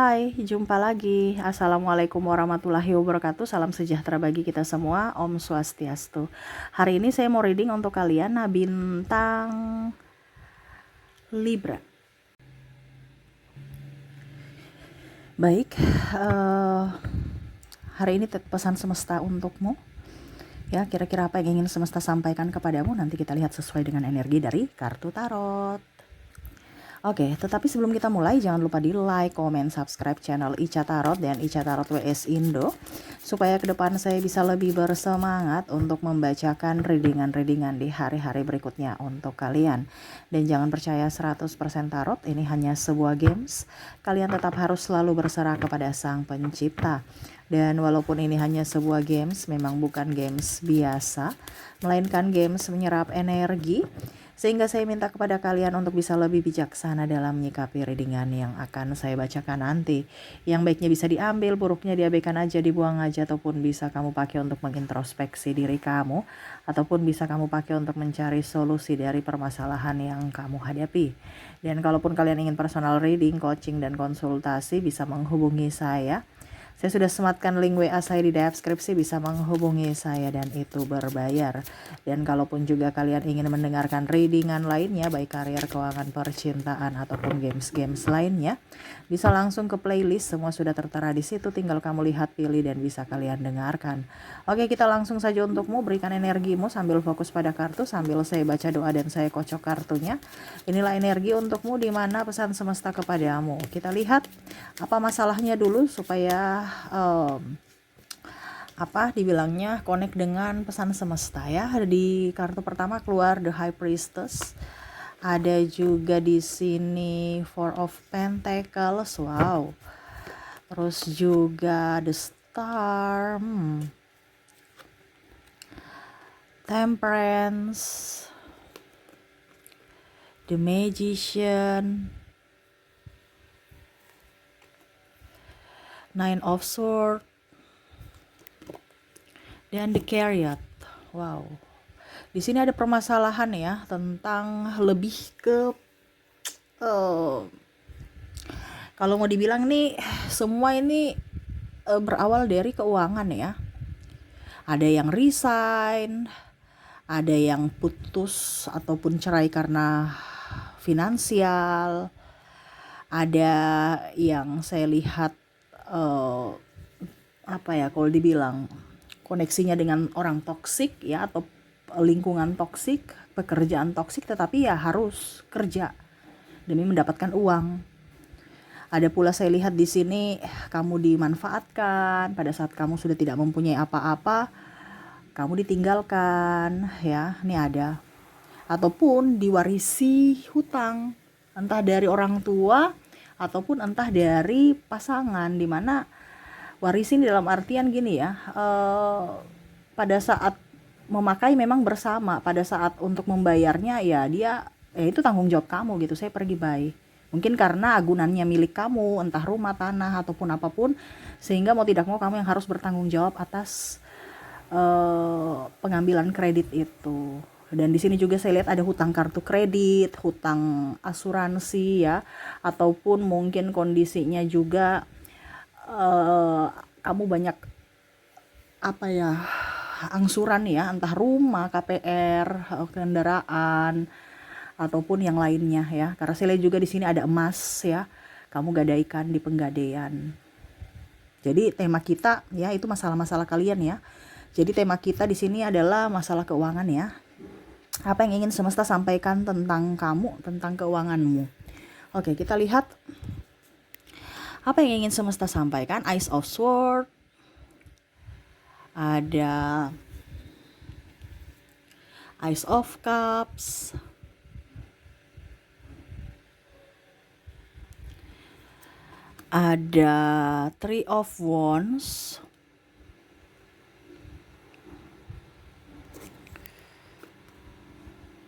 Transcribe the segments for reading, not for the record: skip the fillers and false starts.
Hai, jumpa lagi. Assalamualaikum warahmatullahi wabarakatuh. Salam sejahtera bagi kita semua. Om Swastiastu. Hari ini saya mau reading untuk kalian bintang Libra. Baik, hari ini pesan semesta untukmu. Ya, kira-kira apa yang ingin semesta sampaikan kepadamu? Nanti kita lihat sesuai dengan energi dari kartu tarot. Oke, tetapi sebelum kita mulai, jangan lupa di like, komen, subscribe channel Ica Tarot dan Ica Tarot WS Indo, supaya ke depan saya bisa lebih bersemangat untuk membacakan readingan-readingan di hari-hari berikutnya untuk kalian. Dan jangan percaya 100% tarot, ini hanya sebuah games. Kalian tetap harus selalu berserah kepada Sang Pencipta. Dan walaupun ini hanya sebuah games, memang bukan games biasa, melainkan games menyerap energi. Sehingga saya minta kepada kalian untuk bisa lebih bijaksana dalam menyikapi readingan yang akan saya bacakan nanti. Yang baiknya bisa diambil, buruknya diabaikan aja, dibuang aja, ataupun bisa kamu pakai untuk mengintrospeksi diri kamu, ataupun bisa kamu pakai untuk mencari solusi dari permasalahan yang kamu hadapi. Dan kalaupun kalian ingin personal reading, coaching, dan konsultasi, bisa menghubungi saya. Saya sudah sematkan link WA saya di deskripsi, bisa menghubungi saya dan itu berbayar. Dan kalaupun juga kalian ingin mendengarkan readingan lainnya, baik karir, keuangan, percintaan, ataupun games-games lainnya, bisa langsung ke playlist, semua sudah tertera di situ, tinggal kamu lihat, pilih, dan bisa kalian dengarkan. Oke, kita langsung saja untukmu, berikan energimu sambil fokus pada kartu, sambil saya baca doa dan saya kocok kartunya. Inilah energi untukmu, di mana pesan semesta kepadamu. Kita lihat apa masalahnya dulu supaya dibilangnya connect dengan pesan semesta ya. Ada di kartu pertama keluar The High Priestess. Ada juga di sini Four of Pentacles. Wow. Terus juga The Star. Temperance. The Magician. Nine of Swords dan The Chariot. Wow. Di sini ada permasalahan ya tentang lebih ke kalau mau dibilang nih, semua ini berawal dari keuangan ya. Ada yang resign, ada yang putus ataupun cerai karena finansial. Ada yang saya lihat kalau dibilang koneksinya dengan orang toksik ya, atau lingkungan toksik, pekerjaan toksik, tetapi ya harus kerja demi mendapatkan uang. Ada pula saya lihat di sini kamu dimanfaatkan pada saat kamu sudah tidak mempunyai apa-apa, kamu ditinggalkan ya, ini ada. Ataupun diwarisi hutang, entah dari orang tua ataupun entah dari pasangan, dimana warisin dalam artian gini ya, pada saat memakai memang bersama, pada saat untuk membayarnya ya itu tanggung jawab kamu gitu, saya pergi bye. Mungkin karena agunannya milik kamu, entah rumah, tanah, ataupun apapun, sehingga mau tidak mau kamu yang harus bertanggung jawab atas pengambilan kredit itu. Dan di sini juga saya lihat ada hutang kartu kredit, hutang asuransi ya, ataupun mungkin kondisinya juga kamu banyak angsuran ya, entah rumah, KPR, kendaraan, ataupun yang lainnya ya. Karena saya lihat juga di sini ada emas ya, kamu gadaikan di penggadaian. Jadi tema kita ya itu masalah-masalah kalian ya. Jadi tema kita di sini adalah masalah keuangan ya. Apa yang ingin semesta sampaikan tentang kamu, tentang keuanganmu. Oke, kita lihat apa yang ingin semesta sampaikan. Ace of Swords. Ada Ace of Cups. Ada Three of Wands.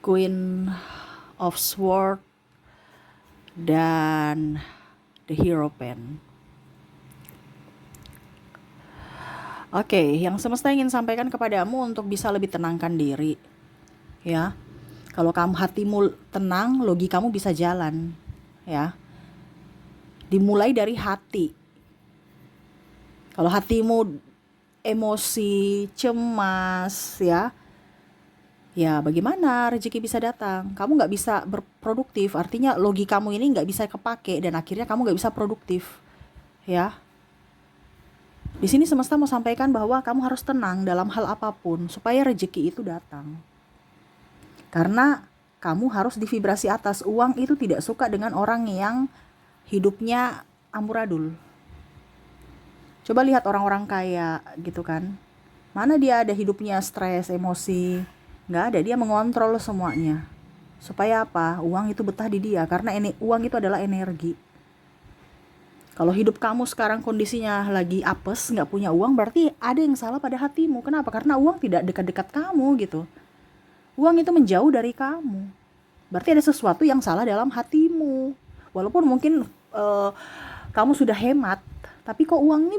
Queen of Swords dan The Hierophant. Oke, yang semesta ingin sampaikan kepadamu untuk bisa lebih tenangkan diri. Ya. Kalau kamu hatimu tenang, logikamu bisa jalan, ya. Dimulai dari hati. Kalau hatimu emosi, cemas, ya bagaimana rezeki bisa datang? Kamu nggak bisa berproduktif, artinya logikamu ini nggak bisa kepake dan akhirnya kamu nggak bisa produktif, ya. Di sini semesta mau sampaikan bahwa kamu harus tenang dalam hal apapun supaya rezeki itu datang. Karena kamu harus di vibrasi atas. Uang itu tidak suka dengan orang yang hidupnya amburadul. Coba lihat orang-orang kaya gitu kan. Mana dia ada hidupnya stres, emosi. Nggak ada, dia mengontrol semuanya. Supaya apa? Uang itu betah di dia. Karena uang itu adalah energi. Kalau hidup kamu sekarang kondisinya lagi apes, nggak punya uang, berarti ada yang salah pada hatimu. Kenapa? Karena uang tidak dekat-dekat kamu gitu. Uang itu menjauh dari kamu. Berarti ada sesuatu yang salah dalam hatimu. Walaupun mungkin kamu sudah hemat, tapi kok uang ini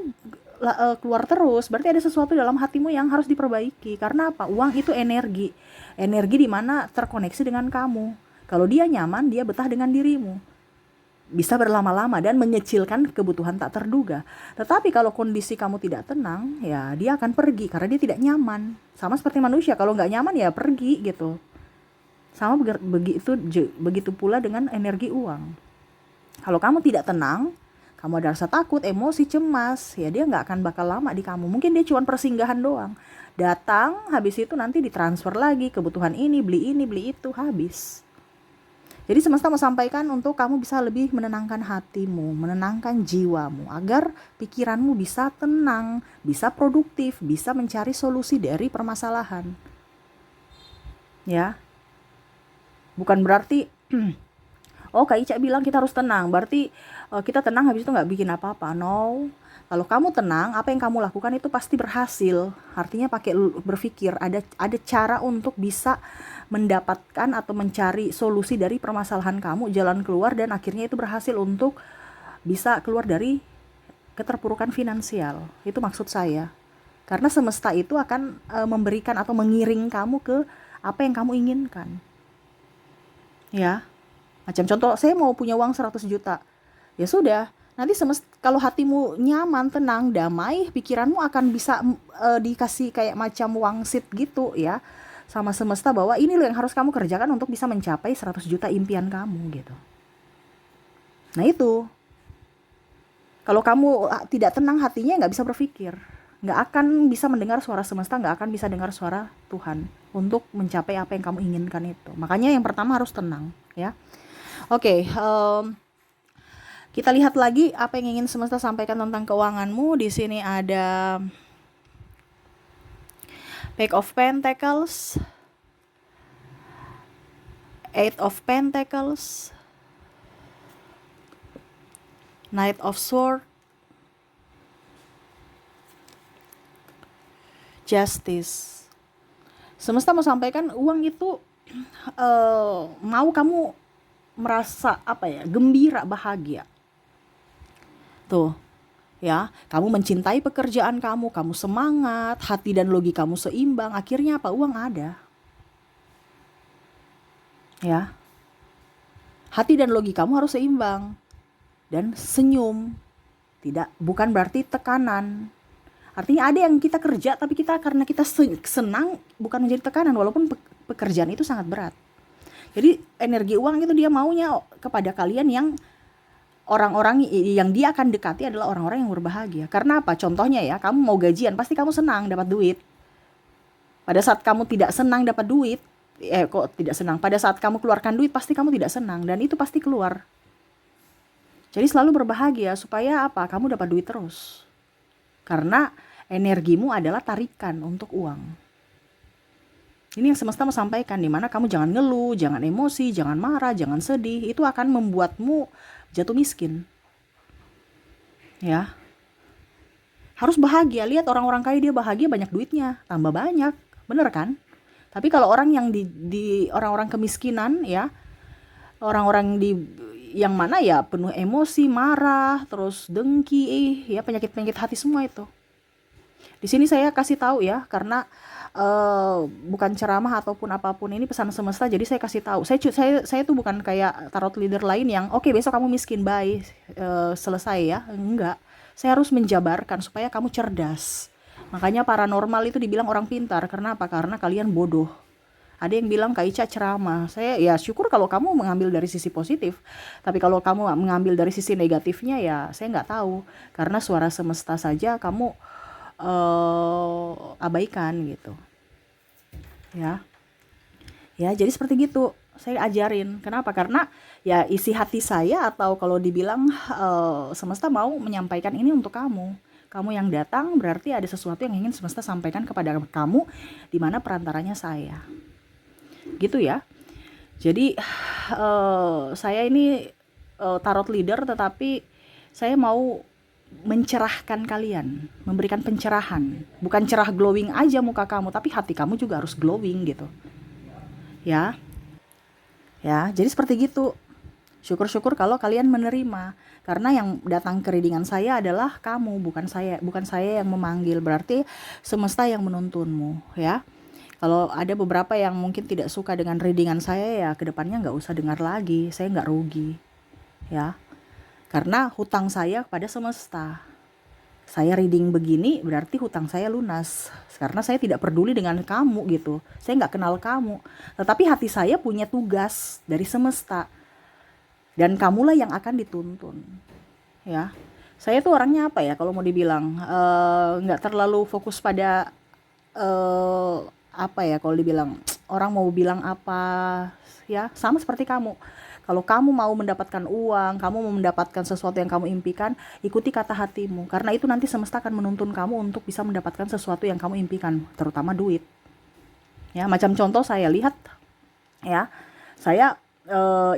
keluar terus, berarti ada sesuatu dalam hatimu yang harus diperbaiki. Karena apa? Uang itu energi. Energi di mana terkoneksi dengan kamu. Kalau dia nyaman, dia betah dengan dirimu. Bisa berlama-lama dan menyecilkan kebutuhan tak terduga. Tetapi kalau kondisi kamu tidak tenang, ya dia akan pergi karena dia tidak nyaman. Sama seperti manusia, kalau nggak nyaman ya pergi gitu. Sama begitu pula dengan energi uang. Kalau kamu tidak tenang, kamu ada rasa takut, emosi, cemas, ya dia nggak akan bakal lama di kamu. Mungkin dia cuma persinggahan doang. Datang, habis itu nanti ditransfer lagi, kebutuhan ini, beli itu, habis. Jadi semesta mau sampaikan untuk kamu bisa lebih menenangkan hatimu, menenangkan jiwamu, agar pikiranmu bisa tenang, bisa produktif, bisa mencari solusi dari permasalahan. Ya, bukan berarti oh Kak Ica bilang kita harus tenang, berarti kita tenang habis itu nggak bikin apa-apa. No, kalau kamu tenang, apa yang kamu lakukan itu pasti berhasil. Artinya pakai berpikir, ada cara untuk bisa mendapatkan atau mencari solusi dari permasalahan kamu, jalan keluar, dan akhirnya itu berhasil untuk bisa keluar dari keterpurukan finansial. Itu maksud saya. Karena semesta itu akan memberikan atau mengiring kamu ke apa yang kamu inginkan. Ya. Macam contoh, saya mau punya uang 100 juta. Ya sudah, nanti kalau hatimu nyaman, tenang, damai, pikiranmu akan bisa dikasih kayak macam wangsit gitu ya. Sama semesta bahwa ini loh yang harus kamu kerjakan untuk bisa mencapai 100 juta impian kamu gitu. Nah itu. Kalau kamu tidak tenang hatinya, nggak bisa berpikir. Nggak akan bisa mendengar suara semesta, nggak akan bisa dengar suara Tuhan untuk mencapai apa yang kamu inginkan itu. Makanya yang pertama harus tenang ya. Oke, kita lihat lagi apa yang ingin semesta sampaikan tentang keuanganmu. Di sini ada Page of Pentacles, Eight of Pentacles, Knight of Swords, Justice. Semesta mau sampaikan uang itu mau kamu merasa gembira, bahagia. Tuh. Ya, kamu mencintai pekerjaan kamu semangat, hati dan logika kamu seimbang, akhirnya apa? Uang ada. Ya. Hati dan logika kamu harus seimbang. Dan senyum. Bukan berarti tekanan. Artinya ada yang kita kerja tapi karena kita senang, bukan menjadi tekanan walaupun pekerjaan itu sangat berat. Jadi energi uang itu dia maunya kepada kalian yang orang-orang yang dia akan dekati adalah orang-orang yang berbahagia. Karena apa? Contohnya ya, kamu mau gajian, pasti kamu senang dapat duit. Pada saat kamu tidak senang dapat duit, kok tidak senang? Pada saat kamu keluarkan duit, pasti kamu tidak senang. Dan itu pasti keluar. Jadi selalu berbahagia supaya apa? Kamu dapat duit terus. Karena energimu adalah tarikan untuk uang. Ini yang semesta mau sampaikan, dimana kamu jangan ngeluh, jangan emosi, jangan marah, jangan sedih. Itu akan membuatmu jatuh miskin. Ya. Harus bahagia. Lihat orang-orang kaya dia bahagia, banyak duitnya, tambah banyak. Bener kan? Tapi kalau orang yang di orang-orang kemiskinan ya, orang-orang yang mana ya penuh emosi, marah, terus dengki, ya penyakit-penyakit hati semua itu. Di sini saya kasih tahu ya, karena bukan ceramah ataupun apapun, ini pesan semesta. Jadi saya kasih tahu, saya tuh bukan kayak tarot leader lain yang oke besok kamu miskin, bye, selesai ya. Enggak, saya harus menjabarkan supaya kamu cerdas. Makanya paranormal itu dibilang orang pintar. Karena apa? Karena kalian bodoh. Ada yang bilang Kak Ica ceramah. Saya ya syukur kalau kamu mengambil dari sisi positif. Tapi kalau kamu mengambil dari sisi negatifnya ya saya nggak tahu. Karena suara semesta saja kamu abaikan gitu. Ya. Ya, jadi seperti gitu. Saya ajarin. Kenapa? Karena ya isi hati saya, atau kalau dibilang semesta mau menyampaikan ini untuk kamu. Kamu yang datang berarti ada sesuatu yang ingin semesta sampaikan kepada kamu, di mana perantaranya saya. Gitu ya. Jadi saya ini tarot leader, tetapi saya mau mencerahkan kalian, memberikan pencerahan. Bukan cerah glowing aja muka kamu, tapi hati kamu juga harus glowing gitu. Ya. Ya, jadi seperti gitu. Syukur-syukur kalau kalian menerima. Karena yang datang ke readingan saya adalah kamu, bukan saya. Bukan saya yang memanggil, berarti semesta yang menuntunmu, ya. Kalau ada beberapa yang mungkin tidak suka dengan readingan saya, ya kedepannya nggak usah dengar lagi, saya nggak rugi, ya. Karena hutang saya kepada semesta. Saya reading begini berarti hutang saya lunas. Karena saya tidak peduli dengan kamu gitu. Saya nggak kenal kamu. Tetapi hati saya punya tugas dari semesta. Dan kamulah yang akan dituntun, ya. Saya tuh orangnya apa ya, kalau mau dibilang nggak terlalu fokus pada apa ya, kalau dibilang orang mau bilang apa, ya sama seperti kamu. Kalau kamu mau mendapatkan uang, kamu mau mendapatkan sesuatu yang kamu impikan, ikuti kata hatimu. Karena itu nanti semesta akan menuntun kamu untuk bisa mendapatkan sesuatu yang kamu impikan, terutama duit. Ya, macam contoh saya lihat, ya, saya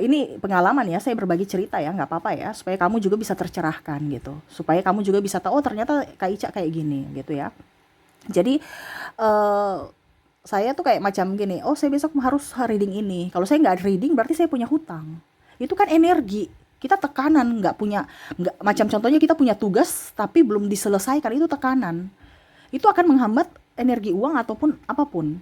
ini pengalaman ya, saya berbagi cerita ya, nggak apa-apa ya, supaya kamu juga bisa tercerahkan gitu, supaya kamu juga bisa tahu, oh ternyata Kak Ica kayak gini gitu ya. Jadi saya tuh kayak macam gini, oh saya besok harus reading ini. Kalau saya nggak reading berarti saya punya hutang. Itu kan energi, kita tekanan, nggak macam contohnya kita punya tugas tapi belum diselesaikan, itu tekanan. Itu akan menghambat energi uang ataupun apapun.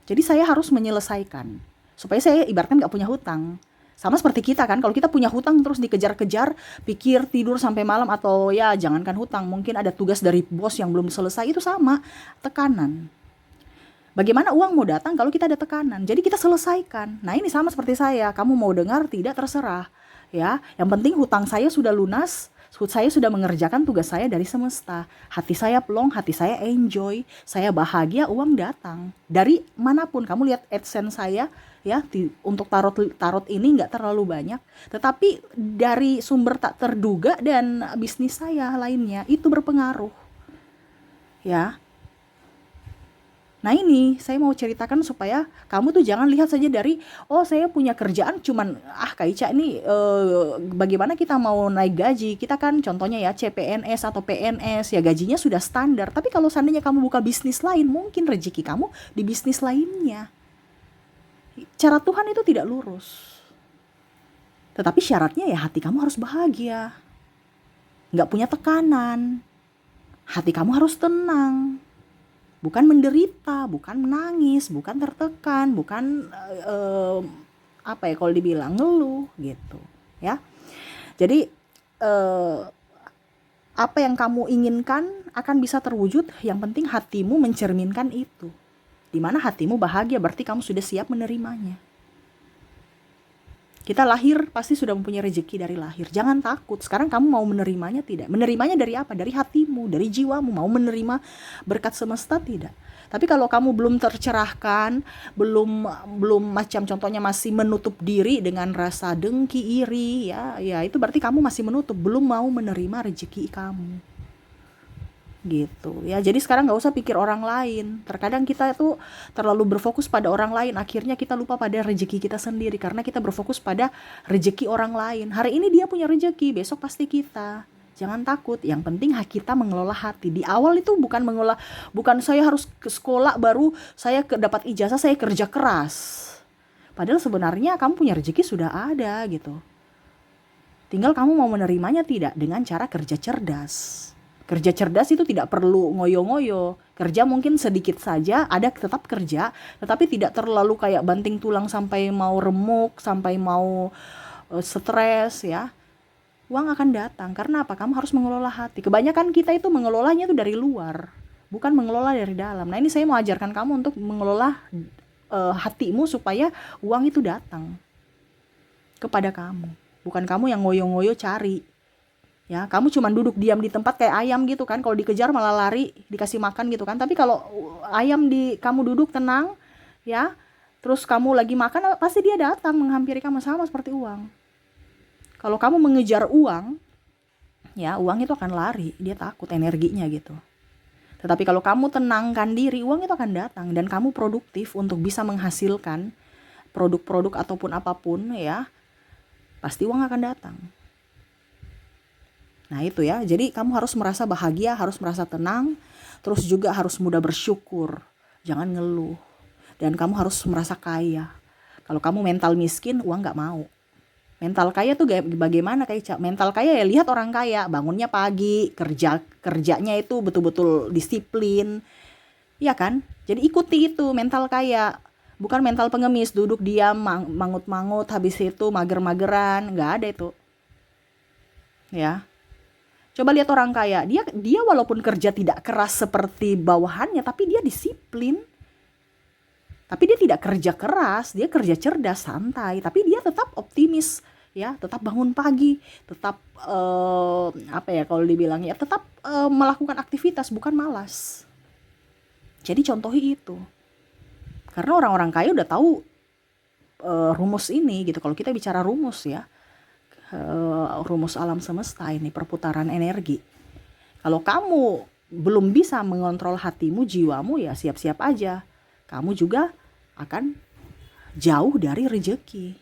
Jadi saya harus menyelesaikan supaya saya ibaratkan nggak punya hutang. Sama seperti kita kan, kalau kita punya hutang terus dikejar-kejar, pikir tidur sampai malam, atau ya jangankan hutang, mungkin ada tugas dari bos yang belum selesai, itu sama, tekanan. Bagaimana uang mau datang kalau kita ada tekanan? Jadi kita selesaikan. Nah ini sama seperti saya, kamu mau dengar tidak terserah. Ya, yang penting hutang saya sudah lunas, saya sudah mengerjakan tugas saya dari semesta. Hati saya plong, hati saya enjoy, saya bahagia, uang datang. Dari manapun, kamu lihat AdSense saya, ya, untuk tarot ini nggak terlalu banyak. Tetapi dari sumber tak terduga dan bisnis saya lainnya, itu berpengaruh. Ya. Nah ini saya mau ceritakan supaya kamu tuh jangan lihat saja dari, oh saya punya kerjaan cuman, Kak Ica ini bagaimana kita mau naik gaji, kita kan contohnya ya CPNS atau PNS ya gajinya sudah standar. Tapi kalau seandainya kamu buka bisnis lain, mungkin rezeki kamu di bisnis lainnya. Cara Tuhan itu tidak lurus. Tetapi syaratnya ya hati kamu harus bahagia, nggak punya tekanan, hati kamu harus tenang. Bukan menderita, bukan menangis, bukan tertekan, bukan apa ya kalau dibilang ngeluh gitu, ya. Jadi apa yang kamu inginkan akan bisa terwujud, yang penting hatimu mencerminkan itu. Dimana hatimu bahagia berarti kamu sudah siap menerimanya. Kita lahir pasti sudah mempunyai rezeki dari lahir. Jangan takut. Sekarang kamu mau menerimanya tidak? Menerimanya dari apa? Dari hatimu, dari jiwamu. Mau menerima berkat semesta tidak? Tapi kalau kamu belum tercerahkan, belum macam contohnya masih menutup diri dengan rasa dengki, iri, ya itu berarti kamu masih menutup, belum mau menerima rezeki kamu. Gitu ya. Jadi sekarang nggak usah pikir orang lain. Terkadang kita itu terlalu berfokus pada orang lain, akhirnya kita lupa pada rezeki kita sendiri karena kita berfokus pada rezeki orang lain. Hari ini dia punya rezeki, besok pasti kita. Jangan takut, yang penting kita mengelola hati. Di awal itu bukan saya harus ke sekolah baru saya dapat ijazah, saya kerja keras. Padahal sebenarnya kamu punya rezeki sudah ada gitu. Tinggal kamu mau menerimanya tidak dengan cara kerja cerdas. Kerja cerdas itu tidak perlu ngoyo-ngoyo. Kerja mungkin sedikit saja, ada tetap kerja, tetapi tidak terlalu kayak banting tulang sampai mau remuk, sampai mau stres ya. Uang akan datang. Karena apa? Kamu harus mengelola hati. Kebanyakan kita itu mengelolanya itu dari luar, bukan mengelola dari dalam. Nah, ini saya mau ajarkan kamu untuk mengelola hatimu supaya uang itu datang kepada kamu. Bukan kamu yang ngoyo-ngoyo cari. Ya, kamu cuma duduk diam di tempat kayak ayam gitu kan. Kalau dikejar malah lari, dikasih makan gitu kan. Tapi kalau ayam kamu duduk tenang, ya, terus kamu lagi makan, pasti dia datang menghampiri kamu, sama seperti uang. Kalau kamu mengejar uang, ya uang itu akan lari, dia takut energinya gitu. Tetapi kalau kamu tenangkan diri, uang itu akan datang dan kamu produktif untuk bisa menghasilkan produk-produk ataupun apapun ya, pasti uang akan datang. Nah itu ya, jadi kamu harus merasa bahagia, harus merasa tenang, terus juga harus mudah bersyukur, jangan ngeluh. Dan kamu harus merasa kaya. Kalau kamu mental miskin, uang gak mau. Mental kaya tuh bagaimana kayak mental kaya ya, lihat orang kaya, bangunnya pagi, kerjanya itu betul-betul disiplin, ya kan? Jadi ikuti itu mental kaya, bukan mental pengemis, duduk diam, mangut-mangut, habis itu mager-mageran, nggak ada itu, ya. Coba lihat orang kaya, dia walaupun kerja tidak keras seperti bawahannya, tapi dia disiplin. Tapi dia tidak kerja keras, dia kerja cerdas, santai, tapi dia tetap optimis, ya, tetap bangun pagi, tetap apa ya kalau dibilangnya, tetap melakukan aktivitas, bukan malas. Jadi contohi itu. Karena orang-orang kaya udah tahu rumus ini gitu. Kalau kita bicara rumus ya, rumus alam semesta ini, perputaran energi. Kalau kamu belum bisa mengontrol hatimu, jiwamu, ya siap-siap aja. Kamu juga akan jauh dari rezeki.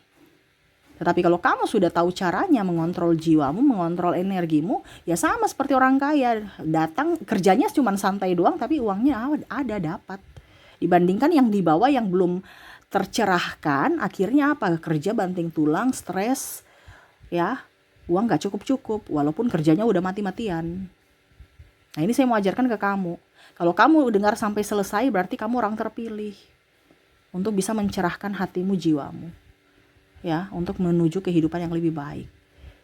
Tetapi kalau kamu sudah tahu caranya mengontrol jiwamu, mengontrol energimu, ya sama seperti orang kaya. Datang kerjanya cuma santai doang, tapi uangnya ada, dapat. Dibandingkan yang di bawah yang belum tercerahkan, akhirnya apa? Kerja banting tulang, stres, ya, uang gak cukup-cukup, walaupun kerjanya udah mati-matian. Nah ini saya mau ajarkan ke kamu. Kalau kamu dengar sampai selesai, berarti kamu orang terpilih untuk bisa mencerahkan hatimu, jiwamu, ya, untuk menuju kehidupan yang lebih baik.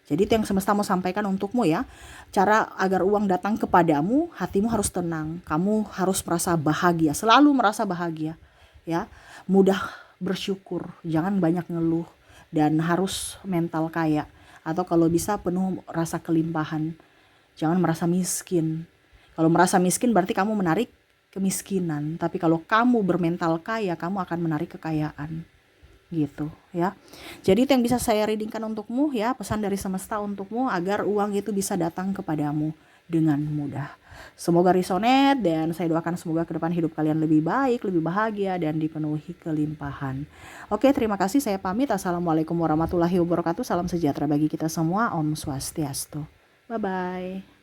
Jadi itu yang semesta mau sampaikan untukmu ya. Cara agar uang datang kepadamu, hatimu harus tenang. Kamu harus merasa bahagia, selalu merasa bahagia, ya. Mudah bersyukur, jangan banyak ngeluh, dan harus mental kaya. Atau kalau bisa penuh rasa kelimpahan. Jangan merasa miskin. Kalau merasa miskin berarti kamu menarik kemiskinan. Tapi kalau kamu bermental kaya, kamu akan menarik kekayaan. Gitu ya. Jadi itu yang bisa saya readingkan untukmu ya, pesan dari semesta untukmu agar uang itu bisa datang kepadamu dengan mudah. Semoga resonate dan saya doakan semoga ke depan hidup kalian lebih baik, lebih bahagia dan dipenuhi kelimpahan. Oke, terima kasih, saya pamit. Assalamualaikum warahmatullahi wabarakatuh. Salam sejahtera bagi kita semua. Om Swastiastu. Bye bye.